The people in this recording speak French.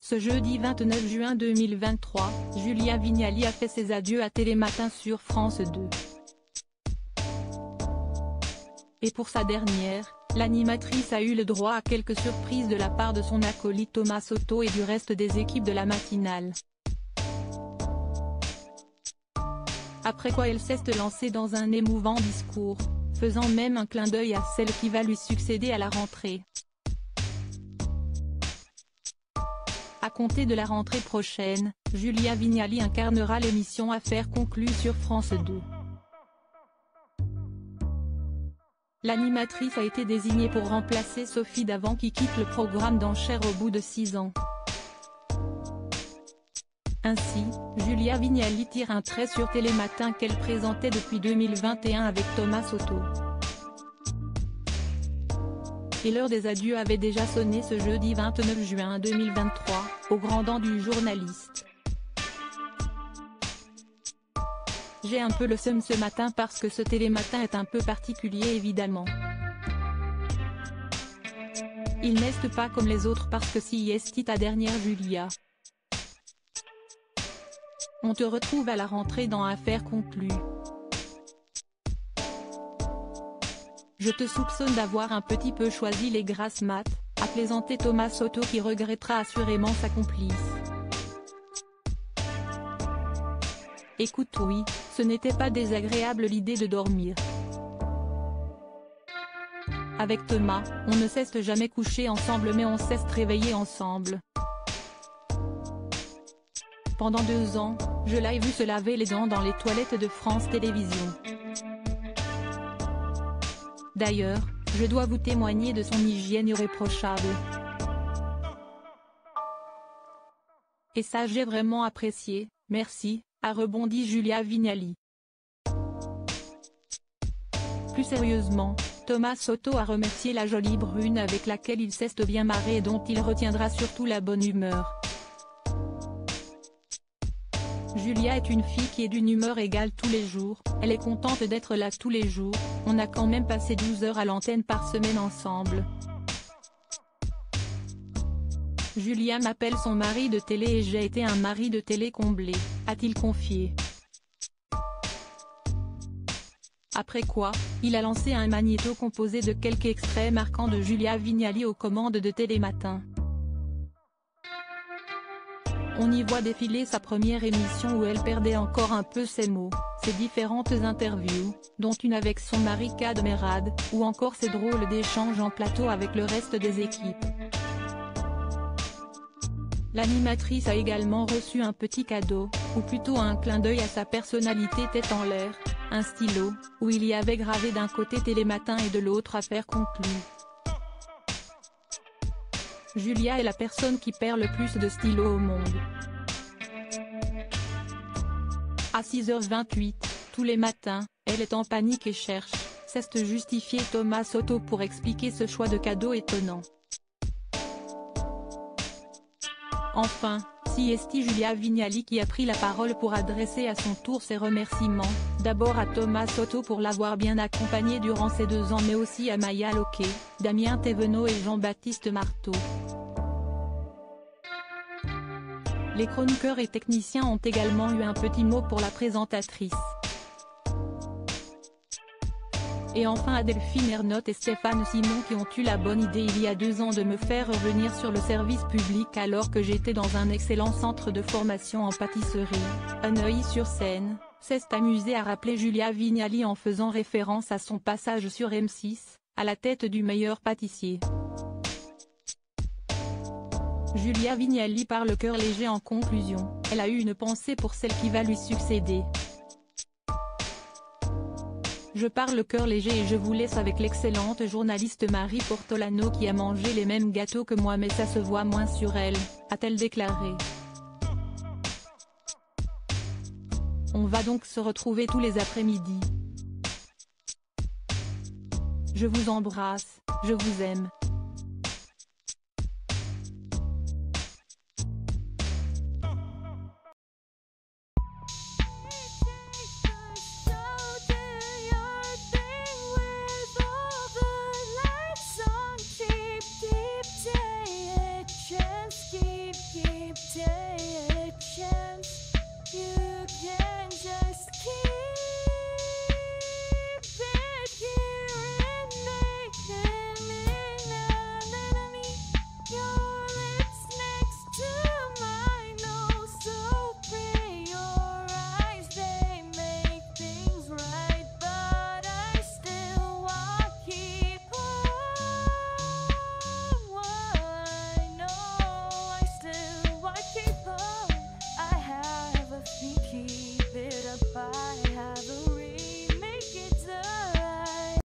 Ce jeudi 29 juin 2023, Julia Vignali a fait ses adieux à Télématin sur France 2. Et pour sa dernière, l'animatrice a eu le droit à quelques surprises de la part de son acolyte Thomas Soto et du reste des équipes de la matinale. Après quoi elle s'est lancée dans un émouvant discours, faisant même un clin d'œil à celle qui va lui succéder à la rentrée. À compter de la rentrée prochaine, Julia Vignali incarnera l'émission Affaires conclues sur France 2. L'animatrice a été désignée pour remplacer Sophie Davant qui quitte le programme d'enchères au bout de 6 ans. Ainsi, Julia Vignali tire un trait sur Télématin qu'elle présentait depuis 2021 avec Thomas Soto. Et l'heure des adieux avait déjà sonné ce jeudi 29 juin 2023, au grand dam du journaliste. J'ai un peu le seum ce matin parce que ce Télématin est un peu particulier évidemment. Il n'est pas comme les autres parce que si est ta dernière Julia. On te retrouve à la rentrée dans Affaires conclues. Je te soupçonne d'avoir un petit peu choisi les grasses mat, a plaisanté Thomas Soto qui regrettera assurément sa complice. Écoute oui, ce n'était pas désagréable l'idée de dormir. Avec Thomas, on ne s'est jamais couché ensemble mais on s'est réveillé ensemble. Pendant 2 ans, je l'ai vu se laver les dents dans les toilettes de France Télévisions. D'ailleurs, je dois vous témoigner de son hygiène irréprochable. Et ça j'ai vraiment apprécié, merci, a rebondi Julia Vignali. Plus sérieusement, Thomas Soto a remercié la jolie brune avec laquelle il s'est bien marré et dont il retiendra surtout la bonne humeur. Julia est une fille qui est d'une humeur égale tous les jours, elle est contente d'être là tous les jours, on a quand même passé 12 heures à l'antenne par semaine ensemble. Julia m'appelle son mari de télé et j'ai été un mari de télé comblé, a-t-il confié. Après quoi, il a lancé un magnéto composé de quelques extraits marquants de Julia Vignali aux commandes de Télématin. On y voit défiler sa première émission où elle perdait encore un peu ses mots, ses différentes interviews, dont une avec son mari Kad Merad, ou encore ses drôles d'échanges en plateau avec le reste des équipes. L'animatrice a également reçu un petit cadeau, ou plutôt un clin d'œil à sa personnalité tête en l'air, un stylo, où il y avait gravé d'un côté Télématin et de l'autre Affaires conclues. Julia est la personne qui perd le plus de stylos au monde. À 6h28, tous les matins, elle est en panique et cherche, s'est justifié Thomas Soto pour expliquer ce choix de cadeau étonnant. Enfin, si est Julia Vignali qui a pris la parole pour adresser à son tour ses remerciements, d'abord à Thomas Soto pour l'avoir bien accompagné durant ces 2 ans mais aussi à Maya Loquet, Damien Thévenot et Jean-Baptiste Marteau. Les chroniqueurs et techniciens ont également eu un petit mot pour la présentatrice. Et enfin à Delphine Ernotte et Stéphane Simon qui ont eu la bonne idée il y a 2 ans de me faire revenir sur le service public alors que j'étais dans un excellent centre de formation en pâtisserie, à Neuilly-sur-Seine, s'est amusé à rappeler Julia Vignali en faisant référence à son passage sur M6, à la tête du meilleur pâtissier. Julia Vignali par le cœur léger en conclusion, elle a eu une pensée pour celle qui va lui succéder. Je parle le cœur léger et je vous laisse avec l'excellente journaliste Marie Portolano qui a mangé les mêmes gâteaux que moi mais ça se voit moins sur elle, a-t-elle déclaré. On va donc se retrouver tous les après-midi. Je vous embrasse, je vous aime.